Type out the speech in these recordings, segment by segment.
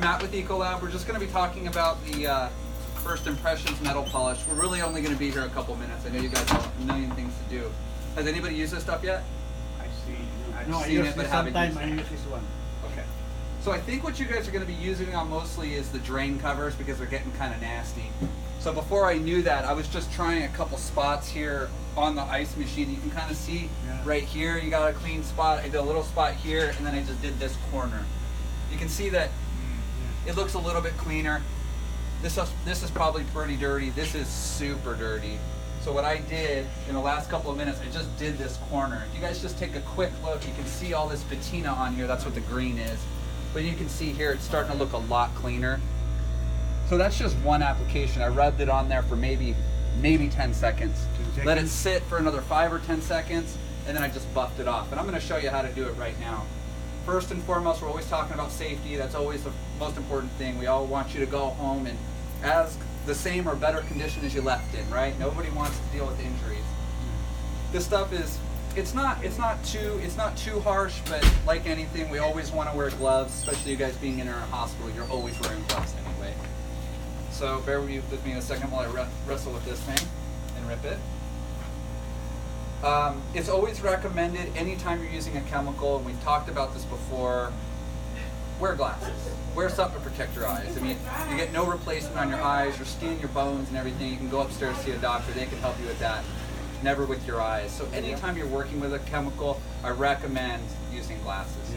Matt with Ecolab. We're just going to be talking about the First Impressions metal polish. We're really only going to be here a couple minutes. I know you guys have a million things to do. Has anybody used this stuff yet? No, I've seen it, but haven't used I it. use this one. Okay. So I think what you guys are going to be using on mostly is the drain covers because they're getting kind of nasty. So before I knew that, I was just trying a couple spots here on the ice machine. You can kind of see right here, you got a clean spot. I did a little spot here, and then I just did this corner. You can see that it looks a little bit cleaner. This is probably pretty dirty. This is super dirty. So what I did in the last couple of minutes, I just did this corner. If you guys just take a quick look, you can see all this patina on here. That's what the green is. But you can see here, it's starting to look a lot cleaner. So that's just one application. I rubbed it on there for maybe 10 seconds. Let it sit for another 5 or 10 seconds, and then I just buffed it off. And I'm gonna show you how to do it right now. First and foremost, we're always talking about safety. That's always the most important thing. We all want you to go home in as the same or better condition as you left in, right? Nobody wants to deal with injuries. This stuff is, it's not too harsh, but like anything, we always want to wear gloves, especially you guys being in our hospital. You're always wearing gloves anyway. So bear with me a second while I wrestle with this thing and rip it. It's always recommended anytime you're using a chemical, and we've talked about this before, wear glasses. Wear something to protect your eyes. I mean, you get no replacement on your eyes, your skin, your bones, and everything. You can go upstairs and see a doctor. They can help you with that. Never with your eyes. So anytime you're working with a chemical, I recommend using glasses.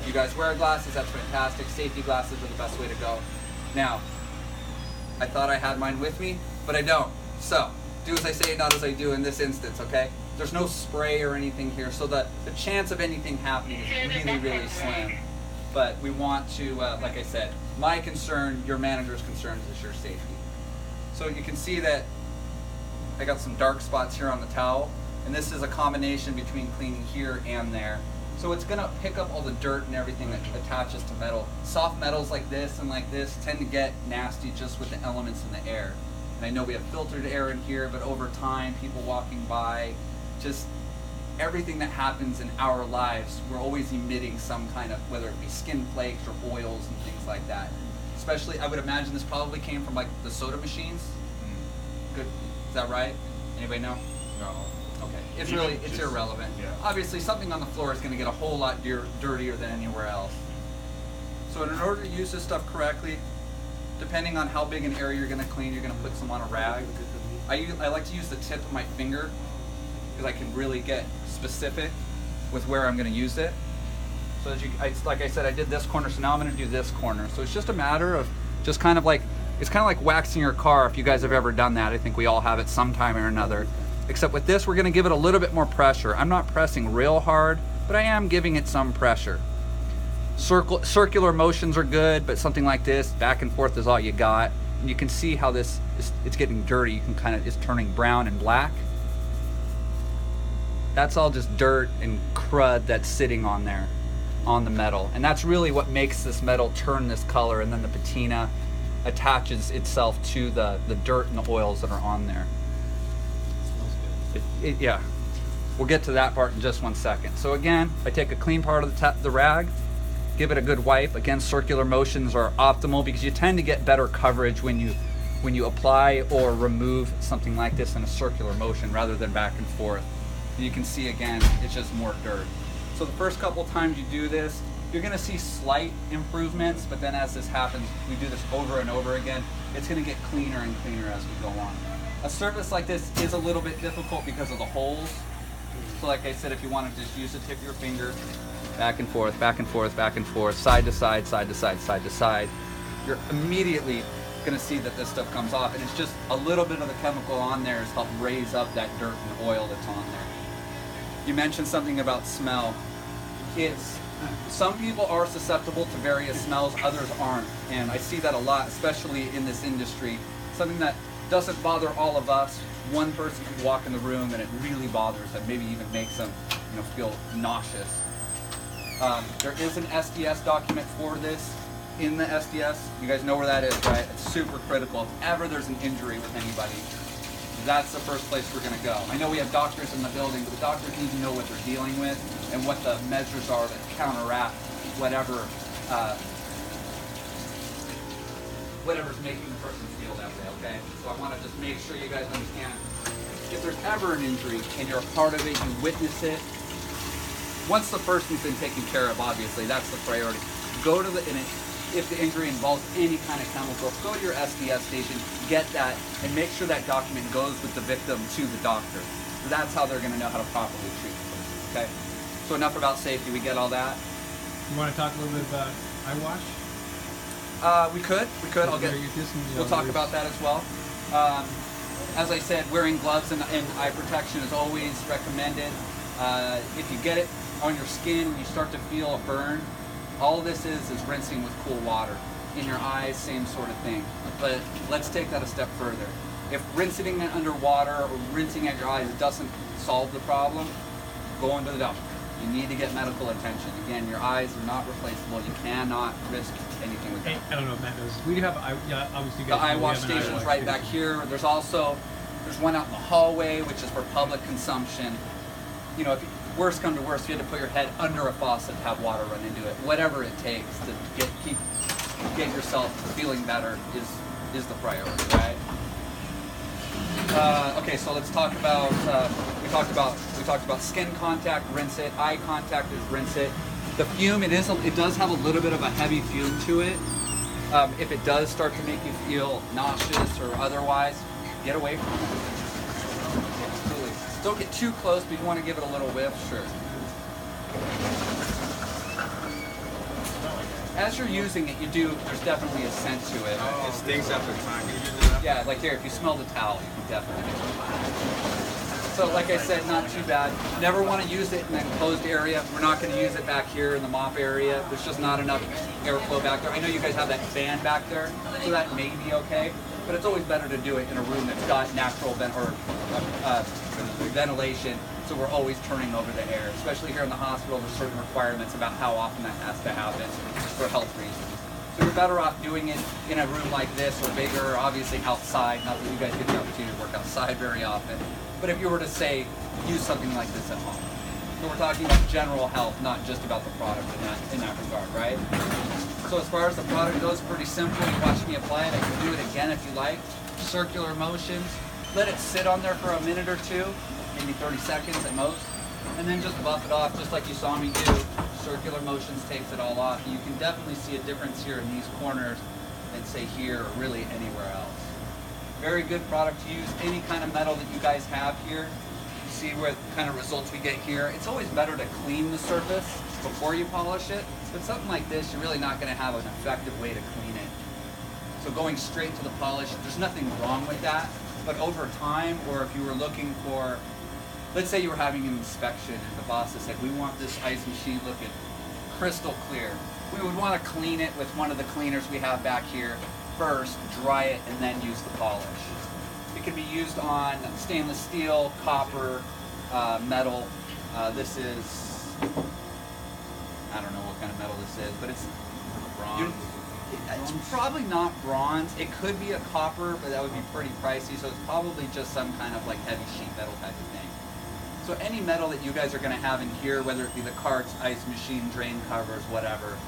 You guys wear glasses, that's fantastic. Safety glasses are the best way to go. Now, I thought I had mine with me, but I don't. So, do as I say, not as I do in this instance, okay? There's no spray or anything here, so the chance of anything happening is really, really slim. But we want to, like I said, my concern, your manager's concerns is your safety. So you can see that I got some dark spots here on the towel, and this is a combination between cleaning here and there. So it's gonna pick up all the dirt and everything that attaches to metal. Soft metals like this and like this tend to get nasty just with the elements in the air. And I know we have filtered air in here, but over time, people walking by, just everything that happens in our lives, we're always emitting some kind of, whether it be skin flakes or oils and things like that. Especially, I would imagine this probably came from like the soda machines. Good, is that right? Anybody know? No. Okay, it's irrelevant. Yeah. Obviously, something on the floor is going to get a whole lot dirtier than anywhere else. So in order to use this stuff correctly, depending on how big an area you're going to clean, you're going to put some on a rag. I like to use the tip of my finger because I can really get specific with where I'm going to use it. So like I said, I did this corner, so now I'm going to do this corner. So it's just a matter of just kind of like, it's kind of like waxing your car if you guys have ever done that. I think we all have it sometime or another. Except with this, we're going to give it a little bit more pressure. I'm not pressing real hard, but I am giving it some pressure. Circular motions are good, but something like this, back and forth is all you got. And you can see how this is, it's getting dirty. You can kind of, it's turning brown and black. That's all just dirt and crud that's sitting on there, on the metal. And that's really what makes this metal turn this color, and then the patina attaches itself to the dirt and the oils that are on there. Yeah, we'll get to that part in just 1 second. So again, I take a clean part of the rag, give it a good wipe. Again, circular motions are optimal because you tend to get better coverage when you apply or remove something like this in a circular motion rather than back and forth. And you can see again, it's just more dirt. So the first couple times you do this, you're gonna see slight improvements, but then as this happens, we do this over and over again, it's gonna get cleaner and cleaner as we go on. A surface like this is a little bit difficult because of the holes. So like I said, if you want to just use the tip of your finger, back and forth, back and forth, back and forth, side to side, side to side, side to side, you're immediately going to see that this stuff comes off. And it's just a little bit of the chemical on there has helped raise up that dirt and oil that's on there. You mentioned something about smell. Some people are susceptible to various smells, others aren't. And I see that a lot, especially in this industry. Something that doesn't bother all of us. One person can walk in the room and it really bothers them, maybe even makes them, feel nauseous. There is an SDS document for this in the SDS. You guys know where that is, right? It's super critical. If ever there's an injury with anybody, that's the first place we're going to go. I know we have doctors in the building, but the doctors need to know what they're dealing with and what the measures are that counteract whatever whatever's making the person feel that way, okay? So I want to just make sure you guys understand, if there's ever an injury and you're a part of it, you witness it, once the person's been taken care of, obviously, that's the priority. Go to the, and if the injury involves any kind of chemical, go to your SDS station, get that, and make sure that document goes with the victim to the doctor. That's how they're going to know how to properly treat the person, okay? So enough about safety, we get all that. You want to talk a little bit about eye wash? We could. We'll talk about that as well. As I said, wearing gloves and eye protection is always recommended. If you get it on your skin and you start to feel a burn, all this is rinsing with cool water. In your eyes, same sort of thing. But let's take that a step further. If rinsing it underwater or rinsing at your eyes doesn't solve the problem, go into the doctor. You need to get medical attention. Again, your eyes are not replaceable. You cannot risk anything with them. I don't know if Matt knows. We do have, obviously, the eye wash station's right back here. There's one out in the hallway, which is for public consumption. You know, if worst come to worst, you had to put your head under a faucet to have water run into it. Whatever it takes to get yourself feeling better is the priority, right? Okay, so let's talk about we talked about skin contact, rinse it. Eye contact is rinse it. The fume, it does have a little bit of a heavy fume to it. If it does start to make you feel nauseous or otherwise, get away from it. Absolutely. Don't get too close, but you want to give it a little whiff, sure. As you're using it, there's definitely a scent to it. Oh, it stinks after time. Can you use it up? Yeah, like here, if you smell the towel, you can definitely do it. So like I said, not too bad. Never want to use it in an enclosed area. We're not going to use it back here in the mop area. There's just not enough airflow back there. I know you guys have that fan back there, so that may be okay. But it's always better to do it in a room that's got natural ventilation, so we're always turning over the air. Especially here in the hospital, there's certain requirements about how often that has to happen for health reasons. So you're better off doing it in a room like this or bigger, or obviously outside. Not that you guys get the opportunity to work outside very often. But if you were to say, use something like this at home. So we're talking about general health, not just about the product in that regard, right? So as far as the product goes, pretty simple. You watch me apply it. I can do it again if you like. Circular motions. Let it sit on there for a minute or two, maybe 30 seconds at most, and then just buff it off just like you saw me do. Circular motions takes it all off. You can definitely see a difference here in these corners than say here or really anywhere else. Very good product to use. Any kind of metal that you guys have here, see what kind of results we get here. It's always better to clean the surface before you polish it, but something like this, you're really not going to have an effective way to clean it. So going straight to the polish, there's nothing wrong with that, but over time, or if you were looking for, let's say you were having an inspection and the boss has said, we want this ice machine looking crystal clear. We would want to clean it with one of the cleaners we have back here first, dry it, and then use the polish. It can be used on stainless steel, copper, metal. This is, I don't know what kind of metal this is, but it's Bronze. It's probably not bronze. It could be a copper, but that would be pretty pricey. So it's probably just some kind of like heavy sheet metal type of thing. So any metal that you guys are going to have in here, whether it be the carts, ice machine, drain covers, whatever,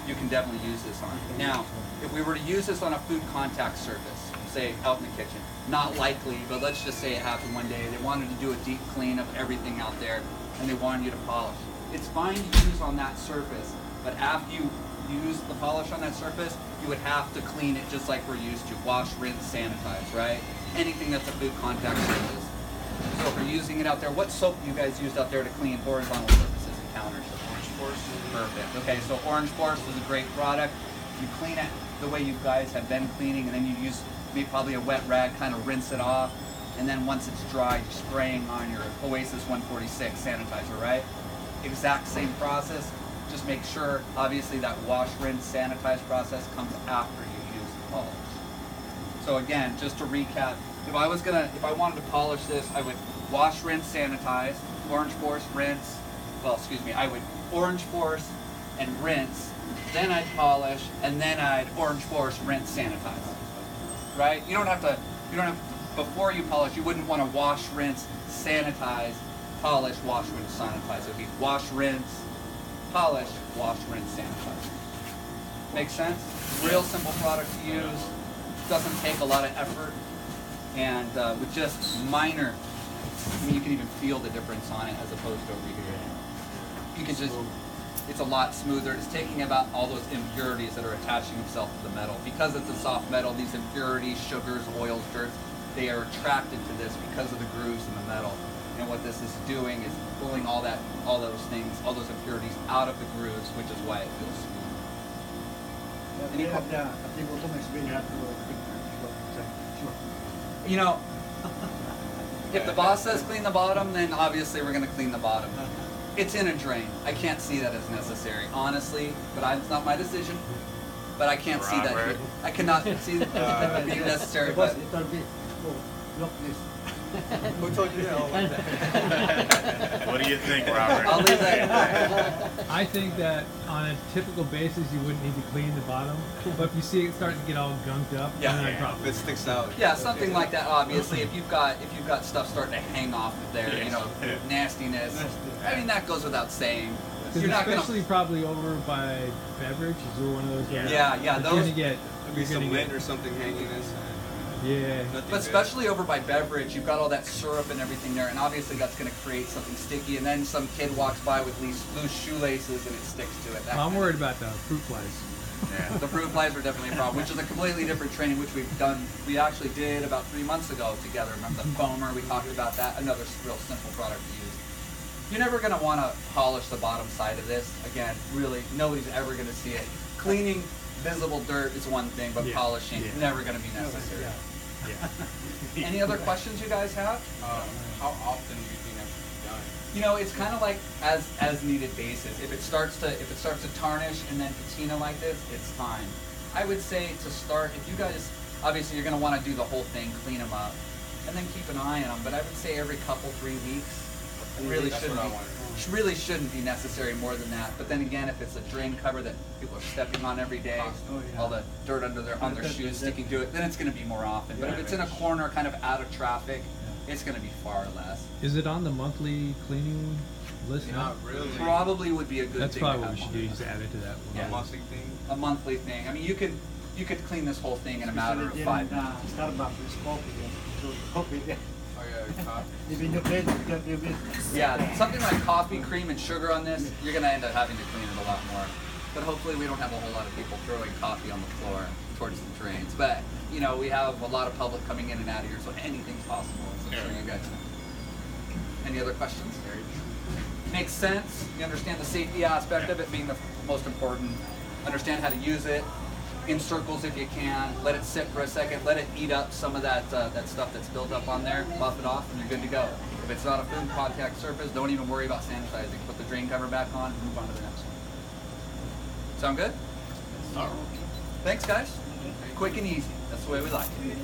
you can definitely use this on. Now, if we were to use this on a food contact surface, say out in the kitchen, not likely, but let's just say it happened one day. They wanted to do a deep clean of everything out there, and they wanted you to polish. It's fine to use on that surface, but after you use the polish on that surface, you would have to clean it just like we're used to. Wash, rinse, sanitize, right? Anything that's a food contact surface. So if you're using it out there, what soap do you guys used out there to clean horizontal surfaces and counters? Orange Force. Perfect. Okay, so Orange Force is a great product. You clean it the way you guys have been cleaning, and then you use maybe probably a wet rag, kind of rinse it off, and then once it's dry, you're spraying on your Oasis 146 sanitizer, right? Exact same process. Just make sure, obviously, that wash, rinse, sanitize process comes after you use the polish. So again, just to recap, if I wanted to polish this, I would wash, rinse, sanitize, Orange Force, rinse, I would Orange Force and rinse, then I'd polish, and then I'd Orange Force, rinse, sanitize. Right? You don't have to, before you polish, you wouldn't want to wash, rinse, sanitize, polish, wash, rinse, sanitize. It would be wash, rinse, polish, wash, rinse, sanitize. Make sense? Real simple product to use. Doesn't take a lot of effort, and with just minor, I mean, you can even feel the difference on it as opposed to over here. You can just, it's a lot smoother. It's taking about all those impurities that are attaching themselves to the metal. Because it's a soft metal, these impurities, sugars, oils, dirt, they are attracted to this because of the grooves in the metal. And what this is doing is pulling all those things, all those impurities out of the grooves, which is why it feels smooth. You know, if the boss says clean the bottom, then obviously we're going to clean the bottom. It's in a drain. I can't see that as necessary, honestly, but it's not my decision. But I can't see that here. I cannot see that being necessary. But Who told you that? What do you think, Robert? I'll leave that. I think that on a typical basis, you wouldn't need to clean the bottom, but if you see it starting to get all gunked up, Yeah. then I'd If probably. it sticks out. Yeah, something like that. Obviously, if you've got stuff starting to hang off of there, you know, nastiness. I mean, that goes without saying. You're not Especially probably over by beverage. Is there one of those? Yeah, You're those. gonna get. Maybe You're some gonna lint get. or something hanging inside. Yeah. Nothing But good. especially over by beverage, you've got all that syrup and everything there, and obviously that's going to create something sticky. And then some kid walks by with loose shoelaces and it sticks to it. That I'm kind of- worried about the fruit flies. Yeah, the fruit flies are definitely a problem, which is a completely different training, which we've done. We actually did about 3 months ago together. Remember the foamer? We talked about that. Another real simple product to use. You're never going to want to polish the bottom side of this. Again, really, nobody's ever going to see it. Cleaning visible dirt is one thing, but Yeah, polishing yeah. never going to be necessary. Yeah. Any other questions you guys have? How often do you think that should be done? You know, it's kind of like as needed basis. If it starts to tarnish and then patina like this, it's time. I would say to start, if you guys obviously you're going to want to do the whole thing, clean them up, and then keep an eye on them. But I would say every couple 3 weeks. It really That's shouldn't what I be. wanted. Really shouldn't be necessary more than that. But then again, if it's a drain cover that people are stepping on every day, all the dirt on their shoes sticking to it, then it's going to be more often. But if it's in a corner, kind of out of traffic, it's going to be far less. Is it on the monthly cleaning list now? Not really. Probably would be a good That's thing probably to what we have should do. on. Just add it to that one. Yeah. A monthly thing. A monthly thing. I mean, you could clean this whole thing in a matter of 5 minutes. Oh yeah, coffee. Yeah, something like coffee, cream, and sugar on this, you're going to end up having to clean it a lot more. But hopefully we don't have a whole lot of people throwing coffee on the floor towards the drains. But, you know, we have a lot of public coming in and out of here, so anything's possible. So I'm sure you guys know. Any other questions? Makes sense. You understand the safety aspect of it being the most important. Understand how to use it. In circles if you can. Let it sit for a second. Let it eat up some of that stuff that's built up on there. Buff it off, and you're good to go. If it's not a food contact surface, don't even worry about sanitizing. Put the drain cover back on and move on to the next one. Sound good? Thanks, guys. Quick and easy. That's the way we like it.